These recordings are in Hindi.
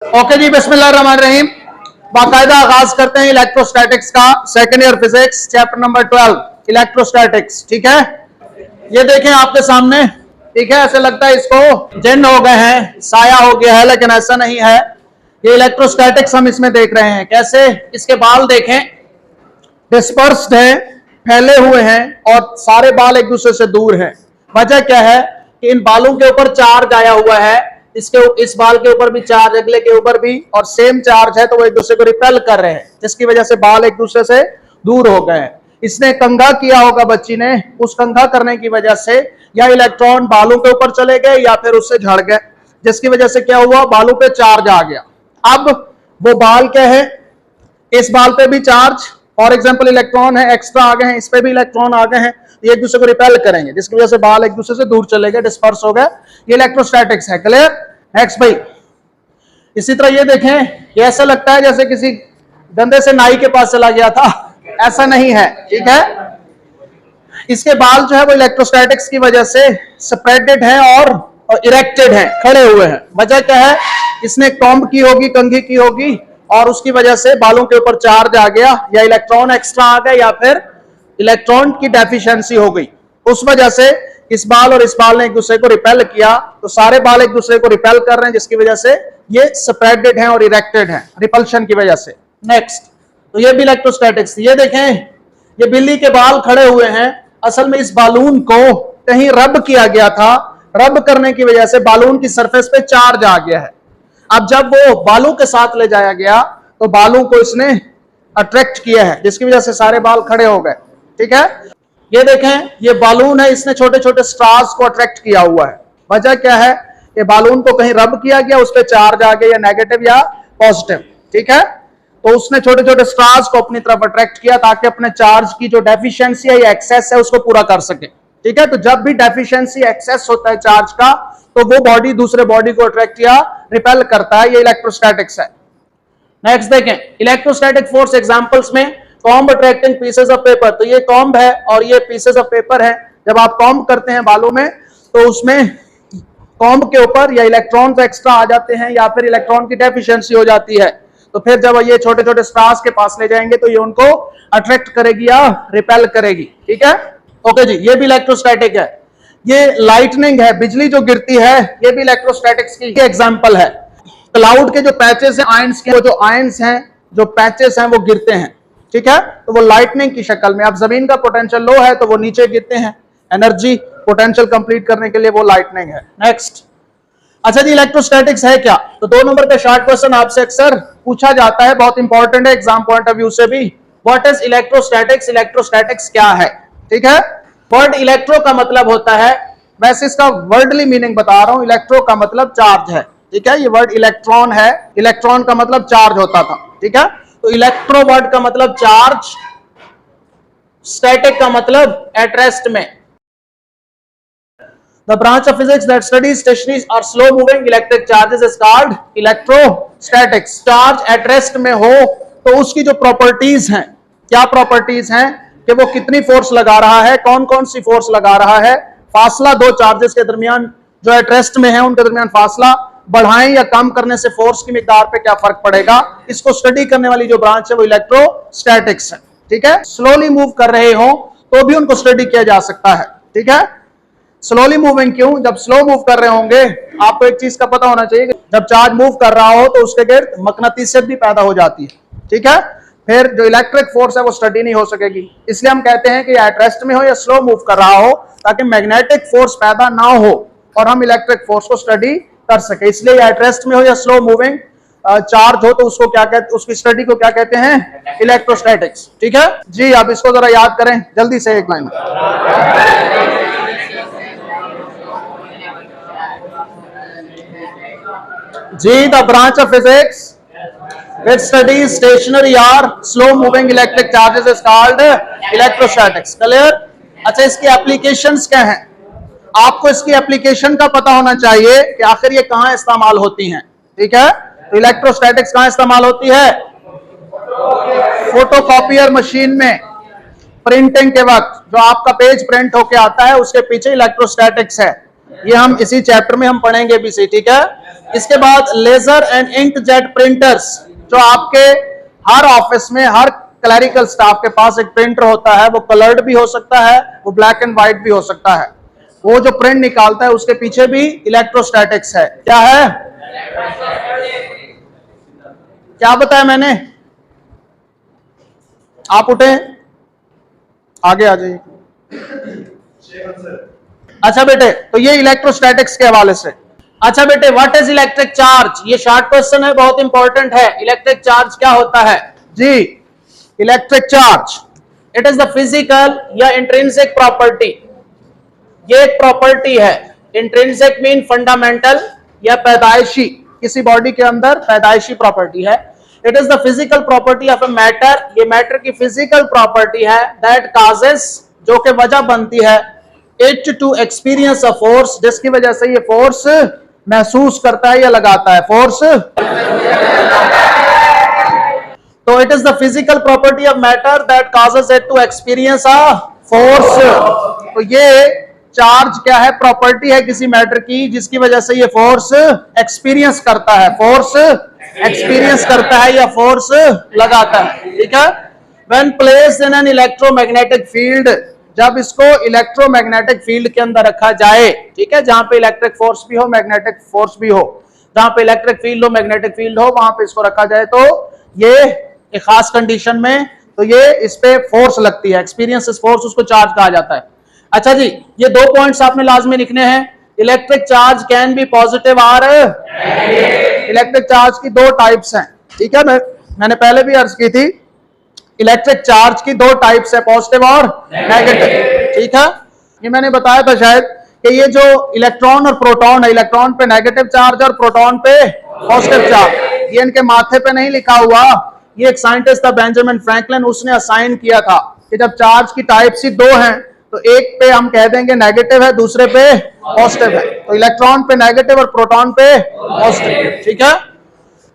ओके जी, बिस्मिल्लाहिर्रहमानिर्रहीम। बाकायदा आगाज करते हैं इलेक्ट्रोस्टैटिक्स का। Second year physics, chapter number 12 electrostatics. ठीक है, ये देखें आपके सामने। ठीक है, ऐसे लगता है इसको जिन हो गए हैं, साया हो गया है, लेकिन ऐसा नहीं है। ये इलेक्ट्रोस्टैटिक्स हम इसमें देख रहे हैं। कैसे? इसके बाल देखें, डिस्पर्स्ड है, फैले हुए हैं और सारे बाल एक दूसरे से दूर हैं। वजह क्या है कि इन बालों के ऊपर चार्ज आया हुआ है। इस बाल के ऊपर भी चार्ज, अगले के ऊपर भी, और सेम चार्ज है, तो वो एक दूसरे को रिपेल कर रहे हैं, जिसकी वजह से बाल एक दूसरे से दूर हो गए हैं। इसने कंघा किया होगा बच्ची ने, उस कंघा करने की वजह से या इलेक्ट्रॉन बालों के ऊपर चले गए या फिर उससे झड़ गए, जिसकी वजह से क्या हुआ, बालों पे चार्ज आ गया। अब वो बाल क्या है, इस बाल पे भी चार्ज, फॉर एग्जाम्पल इलेक्ट्रॉन है, एक्स्ट्रा आ गए हैं, इस पे भी इलेक्ट्रॉन आ गए हैं, ये एक दूसरे को रिपेल करेंगे, जिसकी वजह से बाल एक दूसरे से दूर चले गए, डिस्पर्स हो गए। ये इलेक्ट्रोस्टैटिक्स है। क्लियर? नेक्स्ट भाई, इसी तरह ये देखें, ये ऐसा लगता है जैसे किसी गंदे से नाई के पास चला गया था, ऐसा नहीं है। ठीक है, इसके बाल जो है वो इलेक्ट्रोस्टैटिक्स की वजह से स्प्रेडेड है और इरेक्टेड है, खड़े हुए हैं। वजह क्या है, इसने कॉम्ब की होगी, कंघी की होगी, और उसकी वजह से बालों के ऊपर चार्ज आ गया, या इलेक्ट्रॉन एक्स्ट्रा आ गए, या फिर इलेक्ट्रॉन की डेफिशिएंसी हो गई। उस वजह से इस बाल और इस बाल ने एक दूसरे को रिपेल किया, तो सारे बाल एक दूसरे को रिपेल कर रहे हैं, जिसकी वजह से ये स्प्रेडेड हैं और इरेक्टेड हैं, रिपल्शन की वजह से। नेक्स्ट, तो ये भी इलेक्ट्रोस्टैटिक्स। ये देखें, ये बिल्ली के बाल खड़े हुए हैं। असल में इस बालून को कहीं रब किया गया था, रब करने की वजह से बालून की सरफेस पे चार्ज आ गया है। अब जब वो बालों के साथ ले जाया गया तो बालों को इसने अट्रैक्ट किया है, जिसकी वजह से सारे बाल खड़े हो गए। ठीक है, ये देखें, ये बालून है, इसने छोटे छोटे स्टार्स को अट्रैक्ट किया हुआ है। वजह क्या है, ये बालून को कहीं रब किया गया, उस पर चार्ज आ गया, या नेगेटिव या पॉजिटिव। ठीक है, तो उसने छोटे छोटे स्टार्स को अपनी तरफ अट्रैक्ट किया, ताकि अपने चार्ज की जो डेफिशिएंसी है या एक्सेस है उसको पूरा कर सके। ठीक है, तो जब भी डेफिशिएंसी एक्सेस होता है चार्ज का, तो वो बॉडी दूसरे बॉडी को अट्रैक्ट या रिपेल करता है। ये इलेक्ट्रोस्टैटिक्स है। नेक्स्ट देखें, इलेक्ट्रोस्टैटिक फोर्स एग्जांपल्स में comb attracting pieces of paper. तो ये कॉम्ब है और ये पीसेस ऑफ पेपर है। जब आप कॉम्ब करते हैं बालों में, तो उसमें कॉम्ब के ऊपर या इलेक्ट्रॉन एक्स्ट्रा आ जाते हैं, या फिर इलेक्ट्रॉन की डेफिशिएंसी हो जाती है। तो फिर जब ये छोटे छोटे स्टार्स के पास ले जाएंगे, तो ये उनको अट्रैक्ट करेगी या रिपेल करेगी। ठीक है, ओके जी, ये भी इलेक्ट्रोस्टैटिक है। ये लाइटनिंग है, बिजली जो गिरती है, ये भी इलेक्ट्रोस्टैटिक्स की एग्जांपल है। क्लाउड के जो पैचेस हैं, आयंस के, वो जो आयंस हैं, जो पैचेस हैं, वो गिरते हैं। ठीक है, तो वो लाइटनिंग की शक्ल में। अब जमीन का पोटेंशियल लो है तो वो नीचे गिरते हैं, एनर्जी पोटेंशियल कंप्लीट करने के लिए वो लाइटनिंग है। नेक्स्ट, अच्छा जी, इलेक्ट्रोस्टैटिक्स है क्या? तो 2 नंबर का शॉर्ट क्वेश्चन आपसे अक्सर पूछा जाता है, बहुत इंपॉर्टेंट है एग्जाम पॉइंट ऑफ व्यू से भी। What is electrostatics? इलेक्ट्रोस्टैटिक्स क्या है? ठीक है, वर्ड इलेक्ट्रो का मतलब होता है, वैसे इसका वर्डली मीनिंग बता रहा हूं, इलेक्ट्रो का मतलब चार्ज है। ठीक है, ये वर्ड इलेक्ट्रॉन है, इलेक्ट्रॉन का मतलब चार्ज होता था। ठीक है, तो इलेक्ट्रो वर्ड का मतलब चार्ज, स्टैटिक का मतलब एट रेस्ट में। The branch of physics that studies stationary or slow moving electric charges is called electrostatics. Charge at rest में हो तो उसकी जो प्रॉपर्टीज हैं, क्या प्रॉपर्टीज हैं, कि वो कितनी फोर्स लगा रहा है, कौन कौन सी फोर्स लगा रहा है, फासला दो चार्जेस के दरमियान जो एट रेस्ट में है उनके दरमियान फासला बढ़ाएं या कम करने से फोर्स की मिकदार पे क्या फर्क पड़ेगा, इसको स्टडी करने वाली जो ब्रांच है वो इलेक्ट्रोस्टैटिक्स है। ठीक है, स्लोली मूव कर रहे हो तो भी उनको स्टडी किया जा सकता है। ठीक है, स्लोली मूविंग क्यों? जब स्लो मूव कर रहे होंगे, आपको एक चीज का पता होना चाहिए कि जब चार्ज मूव कर रहा हो तो उसके गिर्द मकनातीसियत भी पैदा हो जाती है। ठीक है, फिर जो इलेक्ट्रिक फोर्स है वो स्टडी नहीं हो सकेगी। इसलिए हम कहते हैं कि एट रेस्ट में हो या स्लो मूव कर रहा हो, ताकि मैग्नेटिक फोर्स पैदा ना हो और हम इलेक्ट्रिक फोर्स को स्टडी कर सके। इसलिए एट रेस्ट में हो या स्लो मूविंग चार्ज हो तो उसको क्या कहते, उसकी स्टडी को क्या कहते हैं? इलेक्ट्रोस्टैटिक्स। ठीक है जी, अब इसको जरा याद करें जल्दी से, एक लाइन। जी, the branch of physics which studies stationary or slow moving electric charges is called electrostatics. Clear? अच्छा, इसकी एप्लीकेशंस क्या हैं? आपको इसकी एप्लीकेशन का पता होना चाहिए कि आखिर ये कहां इस्तेमाल होती हैं। ठीक है, तो इलेक्ट्रोस्टैटिक्स कहां इस्तेमाल होती है? फोटोकॉपियर मशीन में प्रिंटिंग के वक्त जो आपका पेज प्रिंट होके आता है, उसके पीछे इलेक्ट्रोस्टैटिक्स है। ये हम इसी चैप्टर में हम पढ़ेंगे भी सही, ठीक है। इसके बाद लेजर एंड इंकजेट प्रिंटर्स, जो आपके हर ऑफिस में हर क्लरिकल स्टाफ के पास एक प्रिंटर होता है, वो कलर्ड भी हो सकता है, वो ब्लैक एंड व्हाइट भी हो सकता है। वो जो प्रिंट निकालता है उसके पीछे भी इलेक्ट्रोस्टैटिक्स है। क्या है, क्या बताया मैंने? आप उठे, आगे आ जाइए। अच्छा बेटे, तो ये इलेक्ट्रोस्टैटिक्स के हवाले से। अच्छा बेटे, व्हाट इज इलेक्ट्रिक चार्ज? ये शॉर्ट क्वेश्चन है, बहुत इंपॉर्टेंट है। इलेक्ट्रिक चार्ज क्या होता है जी? Electric charge, it is the physical या इंट्रिंसिक प्रॉपर्टी। ये एक प्रॉपर्टी है। इंट्रिंसिक मीन फंडामेंटल या पैदाइशी, किसी बॉडी के अंदर पैदाइशी प्रॉपर्टी है। It is the physical property of a matter, ये मैटर की फिजिकल प्रॉपर्टी है। दैट काजेस, जो कि वजह बनती है, it to experience a force, जिसकी वजह से ये फोर्स महसूस करता है या लगाता है फोर्स। तो it is the physical property of matter that causes it to experience a force. तो ये चार्ज क्या है? प्रॉपर्टी है किसी मैटर की, जिसकी वजह से ये फोर्स एक्सपीरियंस करता है, फोर्स एक्सपीरियंस करता है या फोर्स लगाता है, ठीक है। When placed in an electromagnetic field, जब इसको इलेक्ट्रोमैग्नेटिक फील्ड के अंदर रखा जाए, ठीक है, जहां पे इलेक्ट्रिक फोर्स भी हो मैग्नेटिक फोर्स भी हो, जहां पे इलेक्ट्रिक फील्ड हो मैग्नेटिक फील्ड हो, वहां पे इसको रखा जाए तो ये एक खास कंडीशन में तो ये इस पे फोर्स लगती है, एक्सपीरियंस फोर्स, उसको चार्ज कहा जाता है। अच्छा जी, ये 2 पॉइंट्स आपने लाजमी लिखने हैं। Electric charge can be positive और इलेक्ट्रिक चार्ज की 2 टाइप्स हैं, ठीक है। मैंने पहले भी अर्ज की थी, इलेक्ट्रिक चार्ज की 2 टाइप्स है, पॉजिटिव और नेगेटिव, ठीक है। ये मैंने बताया था शायद कि ये जो इलेक्ट्रॉन और प्रोटॉन है, इलेक्ट्रॉन पे नेगेटिव चार्ज और प्रोटॉन पे पॉजिटिव चार्ज, ये इनके माथे पे नहीं लिखा हुआ। ये एक साइंटिस्ट था बेंजामिन फ्रैंकलिन, उसने असाइन किया था कि जब चार्ज की टाइप्स ही 2 हैं तो एक पे हम कह देंगे नेगेटिव है, दूसरे पे पॉजिटिव है। तो इलेक्ट्रॉन पे नेगेटिव और प्रोटॉन पे पॉजिटिव, ठीक है।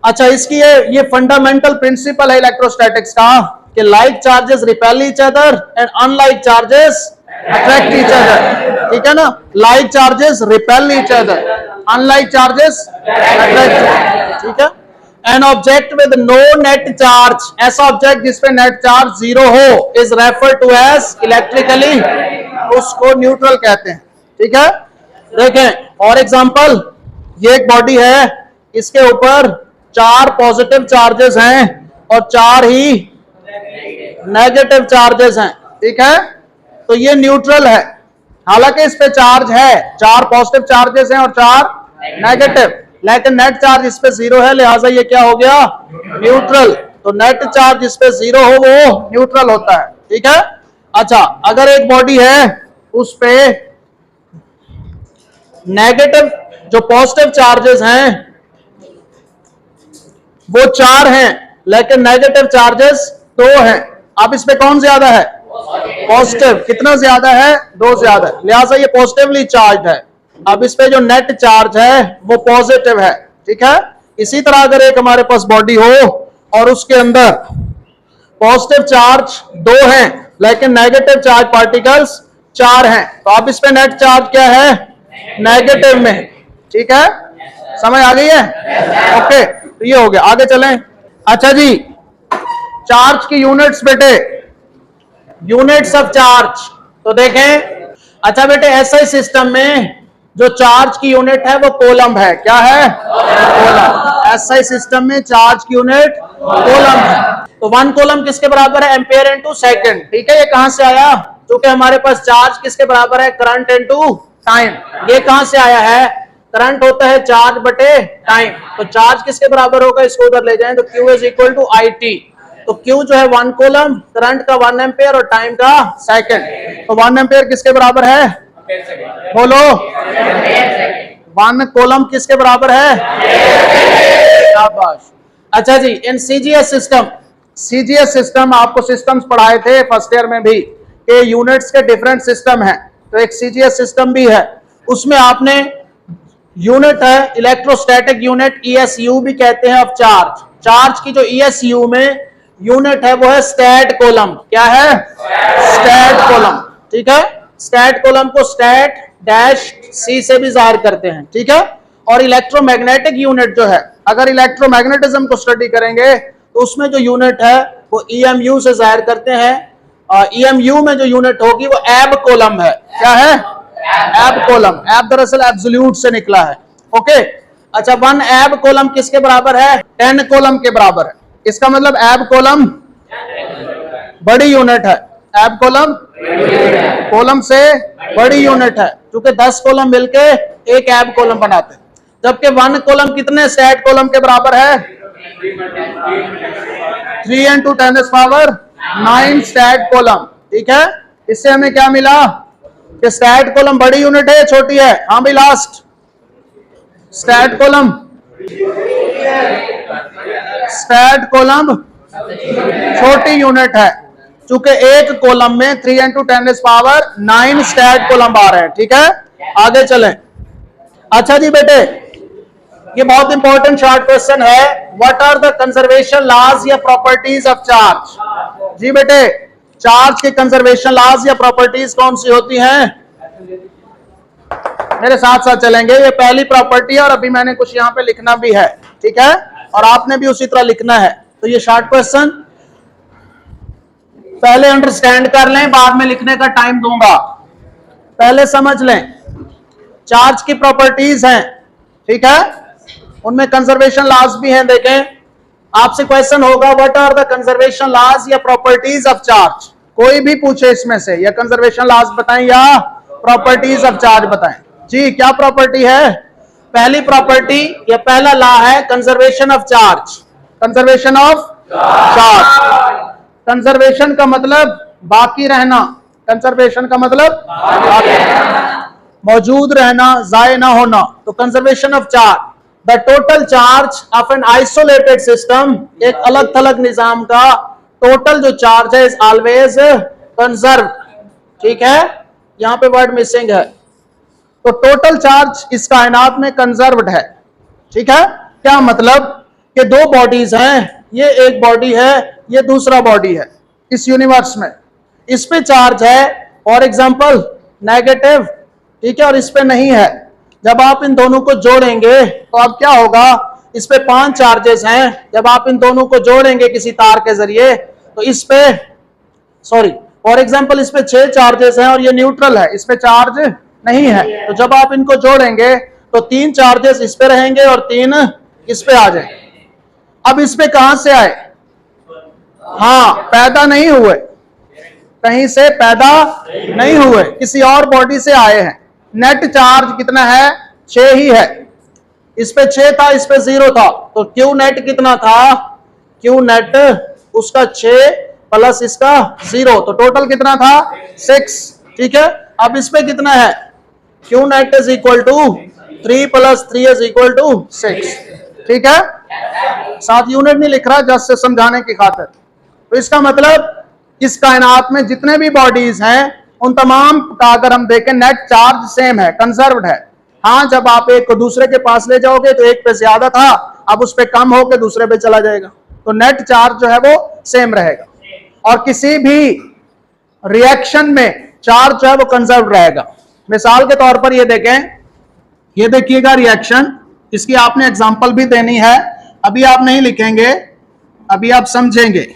अच्छा, इसकी ये फंडामेंटल प्रिंसिपल है इलेक्ट्रोस्टैटिक्स का कि like charges repel each other and unlike charges attract each other, ठीक है ना। Like charges repel each other, unlike charges attract, ठीक है। An object with no net charge, ऐसा ऑब्जेक्ट जिसपे नेट चार्ज 0 हो, is refer to as electrically, उसको न्यूट्रल कहते हैं, ठीक है। देखें और एग्जांपल, ये एक बॉडी है, इसके ऊपर 4 पॉजिटिव चार्जेस हैं और 4 ही नेगेटिव चार्जेस हैं, ठीक है। तो ये न्यूट्रल है, हालांकि इस पे चार्ज है, 4 पॉजिटिव चार्जेस हैं और 4 नेगेटिव, लेकिन नेट चार्ज इस पे 0 है, लिहाजा ये क्या हो गया? न्यूट्रल। तो नेट चार्ज इस पे 0 हो वो न्यूट्रल होता है, ठीक है। अच्छा, अगर एक बॉडी है उस पे नेगेटिव जो पॉजिटिव चार्जेस हैं वो 4 हैं, लेकिन नेगेटिव चार्जेस 2 हैं, अब इस पे कौन ज्यादा है? पॉजिटिव। कितना ज्यादा है? 2 ज्यादा है, लिहाजा ये पॉजिटिवली चार्ज है। अब इस पे जो नेट चार्ज है वो पॉजिटिव है, ठीक है। इसी तरह अगर एक हमारे पास बॉडी हो और उसके अंदर पॉजिटिव चार्ज 2 हैं लेकिन नेगेटिव चार्ज पार्टिकल्स 4 हैं, तो अब इस पे नेट चार्ज क्या है? नेगेटिव में, ठीक है। समझ आ गई है? ओके, तो ये हो गया, आगे चलें। अच्छा जी, चार्ज की यूनिट्स बेटे, यूनिट्स ऑफ चार्ज, तो देखें। अच्छा बेटे, ऐसे सिस्टम में जो चार्ज की यूनिट है वो कोलम है, क्या है? कोलम। एसआई सिस्टम में चार्ज की यूनिट कोलम है। तो 1 कोलम किसके बराबर है? एम्पेयर इनटू सेकंड, ठीक है। ये कहां से आया? क्योंकि हमारे पास चार्ज किसके बराबर है? Current into time. ये कहां से आया है? करंट होता है चार्ज बटे टाइम, तो चार्ज किसके बराबर होगा? इसको उधर ले जाएं तो Q is equal to IT। तो Q जो है 1 कोलम, करंट का 1 एम्पेयर और टाइम का सेकंड। तो 1 एम्पेयर किसके बराबर है? बोलो। 1 कोलम किसके बराबर है? शाबाश। अच्छा जी, इन CGS सिस्टम, CGS सिस्टम आपको सिस्टम्स पढ़ाए थे फर्स्ट ईयर में भी कि यूनिट्स के डिफरेंट सिस्टम है, तो एक CGS सिस्टम भी है, उसमें आपने यूनिट है इलेक्ट्रोस्टैटिक यूनिट, ESU भी कहते हैं ऑफ चार्ज। चार्ज की जो ESU में यूनिट है वो है स्टैट कोलम। क्या है? स्टैट कोलम, ठीक है। स्टैट कोलम को स्टैट डैश सी से भी जाहिर करते हैं, ठीक है। और इलेक्ट्रोमैग्नेटिक यूनिट जो है, अगर इलेक्ट्रोमैग्नेटिज्म को स्टडी करेंगे तो उसमें जो यूनिट है वो ईएमयू से जाहिर करते हैं। ईएमयू में जो यूनिट होगी वो एब कोलम है। क्या है? एब कोलम। एब दरअसल एब्सोल्यूट से निकला है। ओके, अच्छा, 1 एब कोलम किसके बराबर है? 10 कोलम के बराबर है। इसका मतलब एब कोलम बड़ी यूनिट है। एब कोलम कोलम से बड़ी यूनिट है, क्योंकि 10 कोलम मिलके एक एब कोलम बनाते हैं। जबकि 1 कोलम कितने स्टैट कोलम के बराबर है? 3 × 10⁻9 स्टैट कोलम, ठीक है। इससे हमें क्या मिला कि स्टैट कोलम बड़ी यूनिट है, छोटी है? हाँ भाई, लास्ट स्टैट कोलम छोटी यूनिट है, चूंकि एक कोलम में 3 × 10⁻9 स्टैट कोलम आ रहे हैं, ठीक है। आगे चलें। अच्छा जी बेटे, ये बहुत इंपॉर्टेंट शॉर्ट क्वेश्चन है। What are the conservation laws या प्रॉपर्टीज ऑफ चार्ज? जी बेटे, चार्ज के कंजर्वेशन लॉज या प्रॉपर्टीज कौन सी होती हैं? मेरे साथ साथ चलेंगे। ये पहली प्रॉपर्टी है और अभी मैंने कुछ यहाँ पे लिखना भी है, ठीक है, और आपने भी उसी तरह लिखना है। तो ये शॉर्ट क्वेश्चन पहले अंडरस्टैंड कर लें, बाद में लिखने का टाइम दूंगा। पहले समझ लें, चार्ज की प्रॉपर्टीज हैं, ठीक है, उनमें कंजर्वेशन लॉज भी हैं। देखें, आपसे क्वेश्चन होगा what are the conservation laws या प्रॉपर्टीज ऑफ चार्ज। कोई भी पूछे इसमें से, या कंजर्वेशन लॉज बताएं या प्रॉपर्टीज ऑफ चार्ज बताएं। जी, क्या प्रॉपर्टी है? पहली प्रॉपर्टी या पहला लॉ है conservation of charge. Conservation of charge. Conservation का मतलब बाकी रहना। कंजर्वेशन का मतलब मौजूद रहना, जाये ना होना। तो conservation of charge, the total charge of an isolated system, एक अलग थलग निजाम का टोटल जो चार्ज है इज ऑलवेज कंजर्व, ठीक है। यहां पे वर्ड मिसिंग है। तो टोटल चार्ज इस कायनात में कंजर्व्ड है, ठीक है। क्या मतलब कि दो बॉडीज हैं, ये एक बॉडी है, ये दूसरा बॉडी है इस यूनिवर्स में। इस पे चार्ज है, फॉर एग्जांपल नेगेटिव, ठीक है, और इस पे नहीं है। जब आप इन दोनों को जोड़ेंगे तो अब क्या होगा? इस पे 5 चार्जेस हैं। जब आप इन दोनों को जोड़ेंगे किसी तार के जरिए तो इस पे, सॉरी, फॉर एग्जांपल इस पे 6 चार्जेस हैं और ये न्यूट्रल है, इस पे चार्ज नहीं है। तो जब आप इनको जोड़ेंगे तो 3 चार्जेस इस पे रहेंगे और 3 इस पे आ जाएंगे। अब इस पे कहां से आए? हाँ, पैदा नहीं हुए, कहीं से पैदा नहीं हुए, किसी और बॉडी से आए हैं। नेट चार्ज कितना है? 6 ही है। इस पे 6 था, इस पे 0 था, तो क्यू नेट कितना था? क्यू नेट उसका 6 प्लस इसका 0, तो टोटल कितना था? 6, ठीक है। अब इस पे कितना है? Q net is equal to 3 + 3 is equal to 6, ठीक है। साथ यूनिट नहीं लिख रहा, जस्ट से समझाने की खातिर। तो इसका मतलब इस कायनात में जितने भी बॉडीज हैं उन तमाम का अगर हम देखें नेट चार्ज सेम है, कंजर्व्ड है। हाँ, जब आप एक को दूसरे के पास ले जाओगे तो एक पे ज्यादा था, अब उस पे कम होकर दूसरे पे चला जाएगा, तो नेट चार्ज जो है वो सेम रहेगा। और किसी भी रिएक्शन में चार्ज जो है वो कंजर्व रहेगा। मिसाल के तौर पर ये देखें, ये देखिएगा रिएक्शन, इसकी आपने एग्जांपल भी देनी है। अभी आप नहीं लिखेंगे, अभी आप समझेंगे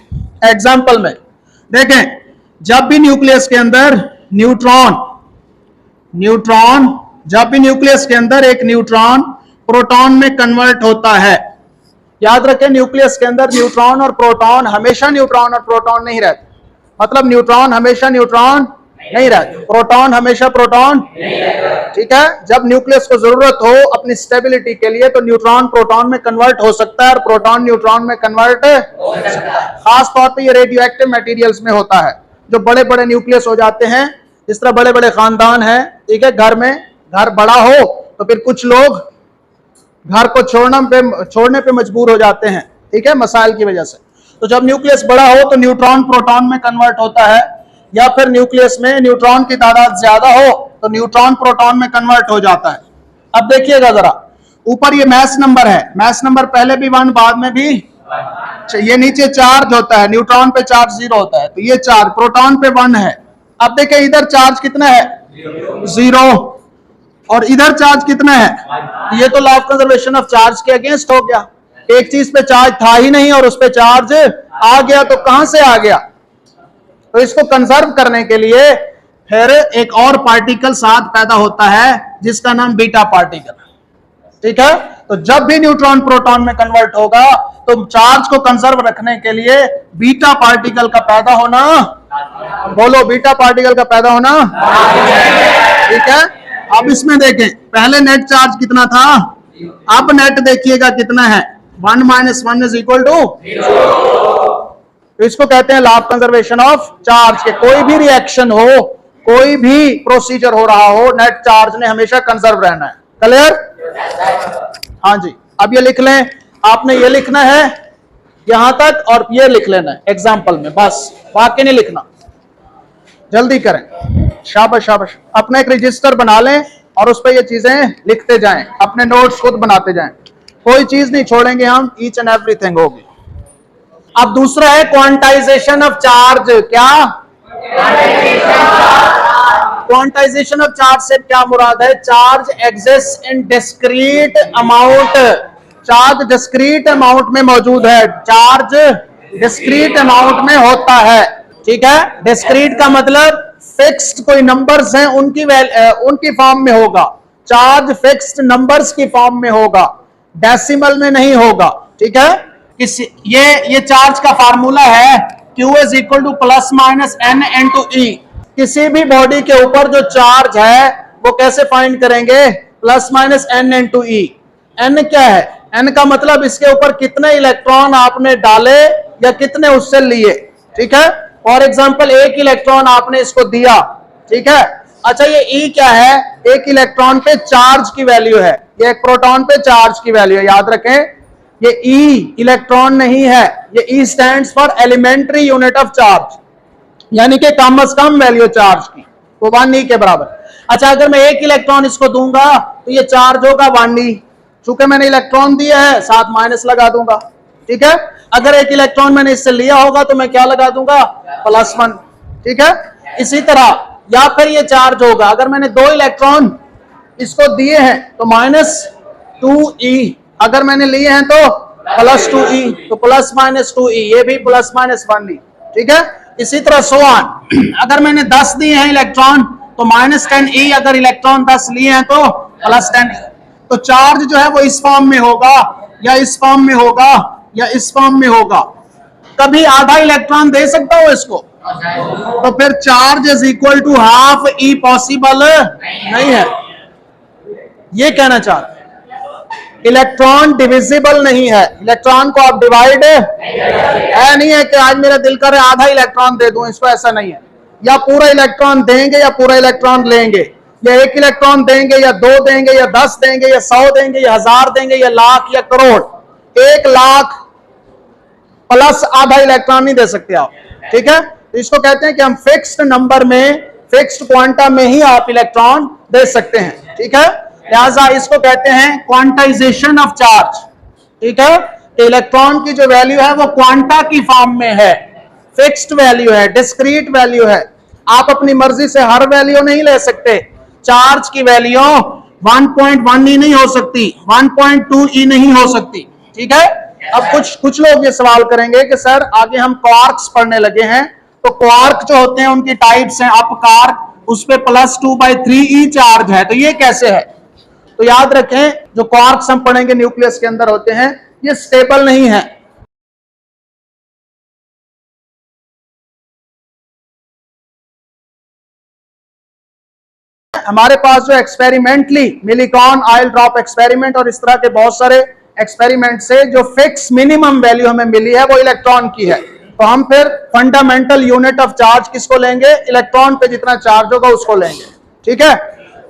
एग्जांपल में। देखें, जब भी न्यूक्लियस के अंदर न्यूट्रॉन जब भी न्यूक्लियस के अंदर एक न्यूट्रॉन प्रोटॉन में कन्वर्ट होता है, याद रखें न्यूक्लियस के अंदर न्यूट्रॉन और प्रोटॉन हमेशा न्यूट्रॉन और प्रोटॉन नहीं रहते। मतलब न्यूट्रॉन हमेशा न्यूट्रॉन नहीं रहते, प्रोटॉन हमेशा प्रोटॉन, ठीक है। जब न्यूक्लियस को जरूरत हो अपनी स्टेबिलिटी के लिए तो न्यूट्रॉन प्रोटॉन में कन्वर्ट हो सकता है और प्रोटॉन न्यूट्रॉन में कन्वर्ट हो सकता है। खास तौर पे ये रेडियो एक्टिव मटेरियल्स में होता है। जो बड़े बड़े न्यूक्लियस हो जाते हैं, इस तरह बड़े बड़े खानदान हैं, ठीक है, घर बड़ा हो तो फिर कुछ लोग घर को छोड़ने पे मजबूर हो जाते हैं, ठीक है, मसाइल की वजह से। तो जब न्यूक्लियस बड़ा हो तो न्यूट्रॉन प्रोटॉन में कन्वर्ट होता है, या फिर न्यूक्लियस में न्यूट्रॉन की तादाद ज्यादा हो तो न्यूट्रॉन प्रोटॉन में कन्वर्ट हो जाता है। अब देखिएगा जरा, ऊपर ये मैस नंबर है, मैस नंबर पहले भी 1 बाद में भी, ये नीचे चार्ज होता है, न्यूट्रॉन पे चार्ज 0 होता है, तो ये चार्ज प्रोटॉन पे 1 है। अब देखें इधर चार्ज कितना है? 0, और इधर चार्ज कितना है? ये तो law of conservation of charge के अगेंस्ट हो गया। एक चीज पे चार्ज था ही नहीं और उस पे चार्ज आ गया, तो कहां से आ गया? तो इसको कंजर्व करने के लिए फिर एक और पार्टिकल साथ पैदा होता है जिसका नाम बीटा पार्टिकल। ठीक है, तो जब भी न्यूट्रॉन प्रोटॉन में कन्वर्ट होगा तो चार्ज को कंजर्व रखने के लिए बीटा पार्टिकल का पैदा होना, बोलो बीटा पार्टिकल का पैदा होना। ठीक है, अब इसमें देखें, पहले नेट चार्ज कितना था, अब नेट देखिएगा कितना है, 1 - 1 इज इक्वल टू। तो इसको कहते हैं law of conservation of charge के कोई भी रिएक्शन हो, कोई भी प्रोसीजर हो रहा हो, नेट चार्ज ने हमेशा कंजर्व रहना है। क्लियर? हाँ जी, अब ये लिख लें, आपने ये लिखना है यहां तक और ये लिख लेना है एग्जाम्पल में, बस वाक्य नहीं लिखना। जल्दी करें, शाबाश शाबाश। अपना एक रजिस्टर बना लें और उस पर ये चीजें लिखते जाएं, अपने नोट्स खुद बनाते जाएं, कोई चीज नहीं छोड़ेंगे हम, ईच एंड एवरीथिंग होगी। अब दूसरा है क्वांटाइजेशन ऑफ चार्ज। क्या क्वांटाइजेशन ऑफ चार्ज से क्या मुराद है? Charge exist in discrete amount. Charge discrete amount में मौजूद है, चार्ज डिस्क्रीट अमाउंट में होता है। ठीक है, डिस्क्रीट का मतलब फिक्स्ड कोई नंबर्स हैं उनकी फॉर्म में होगा, चार्ज फिक्स्ड नंबर्स की फॉर्म में होगा, डेसिमल में नहीं होगा। ठीक है, ये चार्ज का फार्मूला है Q is equal two plus minus n into E। किसी भी बॉडी के ऊपर जो चार्ज है वो कैसे फाइंड करेंगे? Plus minus n into E। n क्या है? n का मतलब इसके ऊपर कितने इलेक्ट्रॉन आपने डाले या कितने उससे लिए। ठीक है, फॉर एग्जाम्पल एक इलेक्ट्रॉन आपने इसको दिया। ठीक है, अच्छा ये E क्या है? एक इलेक्ट्रॉन पे चार्ज की वैल्यू है, ये एक प्रोटॉन पे चार्ज की वैल्यू है। याद रखें, ये E इलेक्ट्रॉन नहीं है, ये E stands for elementary unit of charge, यानी कि कम से कम वैल्यू चार्ज की, वो 1 E के बराबर। अच्छा, अगर मैं एक इलेक्ट्रॉन इसको दूंगा तो ये चार्ज होगा 1 E, चूंकि मैंने इलेक्ट्रॉन दिया है साथ माइनस लगा दूंगा। ठीक है, अगर एक इलेक्ट्रॉन मैंने इससे लिया होगा तो मैं क्या लगा दूंगा? +1। ठीक है, इसी तरह या फिर ये चार्ज होगा, अगर मैंने 2 इलेक्ट्रॉन इसको दिए हैं तो -2E, अगर मैंने लिए हैं तो +2E, तो ±2E, ये भी ±1E। ठीक है, इसी तरह सो ऑन। अगर मैंने 10 दिए हैं इलेक्ट्रॉन तो -10E, अगर इलेक्ट्रॉन 10 लिए हैं तो +10E। तो चार्ज जो है वो इस फॉर्म में होगा या इस फॉर्म में होगा या इस फॉर्म में होगा। कभी आधा इलेक्ट्रॉन दे सकता हो इसको, तो फिर charge is equal to half E possible नहीं है। ये कहना चाह रहे, इलेक्ट्रॉन डिविजिबल नहीं है, इलेक्ट्रॉन को आप डिवाइड नहीं है कि आज मेरा दिल करे आधा इलेक्ट्रॉन दे दूं इसको, ऐसा नहीं है। या पूरा इलेक्ट्रॉन देंगे या पूरा इलेक्ट्रॉन लेंगे, या 1 इलेक्ट्रॉन देंगे या 2 देंगे या 10 देंगे या 100 देंगे या 1000 देंगे या लाख या करोड़। 1 लाख प्लस आधा इलेक्ट्रॉन नहीं दे सकते आप। ठीक है, तो इसको कहते हैं कि हम फिक्स्ड नंबर में, फिक्स्ड क्वांटा में ही आप इलेक्ट्रॉन दे सकते हैं। ठीक है, लिहाजा इसको कहते हैं क्वांटाइजेशन ऑफ चार्ज। ठीक है, इलेक्ट्रॉन की जो वैल्यू है वो क्वांटा की फॉर्म में है, फिक्स्ड वैल्यू है, डिस्क्रीट वैल्यू है। आप अपनी मर्जी से हर वैल्यू नहीं ले सकते। चार्ज की वैल्यू 1.1 E नहीं हो सकती, 1.2 E नहीं हो सकती। ठीक है, अब कुछ लोग ये सवाल करेंगे कि सर आगे हम क्वार्क्स पढ़ने लगे हैं, तो क्वार्क जो होते हैं उनकी टाइप्स हैं, अप क्वार्क, उस पे +2/3E चार्ज है, तो ये कैसे है? तो याद रखें, जो क्वार्क्स हम पढ़ेंगे न्यूक्लियस के अंदर होते हैं, ये स्टेबल नहीं है। हमारे पास जो experimentally Millikan oil drop experiment और इस तरह के बहुत सारे एक्सपेरिमेंट से जो फिक्स मिनिमम वैल्यू हमें मिली है वो इलेक्ट्रॉन की है। तो हम फिर फंडामेंटल यूनिट ऑफ चार्ज किसको लेंगे? इलेक्ट्रॉन पे जितना चार्ज होगा उसको लेंगे। ठीक है,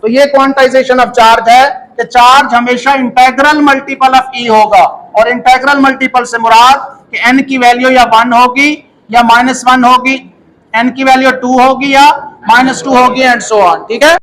तो ये क्वांटाइजेशन ऑफ चार्ज है कि चार्ज हमेशा इंटेग्रल मल्टीपल ऑफ E होगा, और इंटेग्रल मल्टीपल से मुराद कि n की वैल्यू या 1 होगी या -1 होगी, n की वैल्यू 2 होगी या -2 होगी, एंड सो ऑन। ठीक है।